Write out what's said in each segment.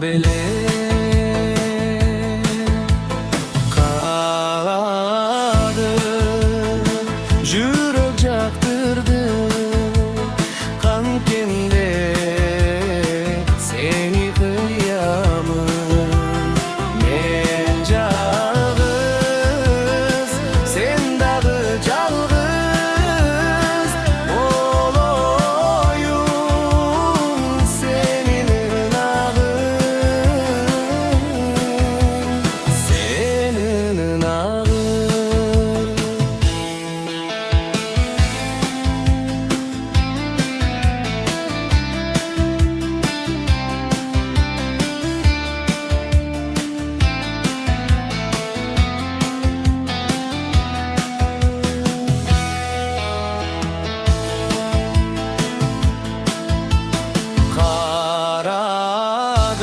bele kaladı, yürek jaktırdı kan kende seni kıyamın men jalgız sen dagı jalgız oloyum senin nağın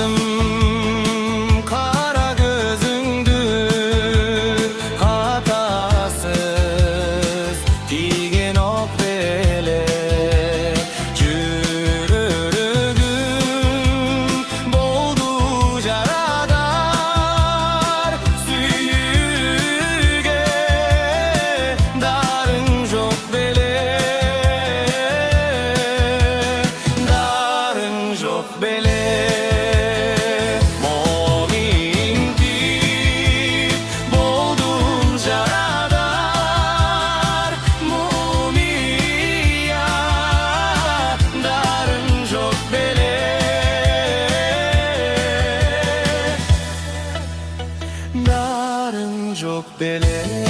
karadım kara gözündü hatasız digen ok bele yürürüm boldu jaradar süyüge darın jok bele darın jok bele momin tip boldum jaradar mumiya darın jok bele darın jok bele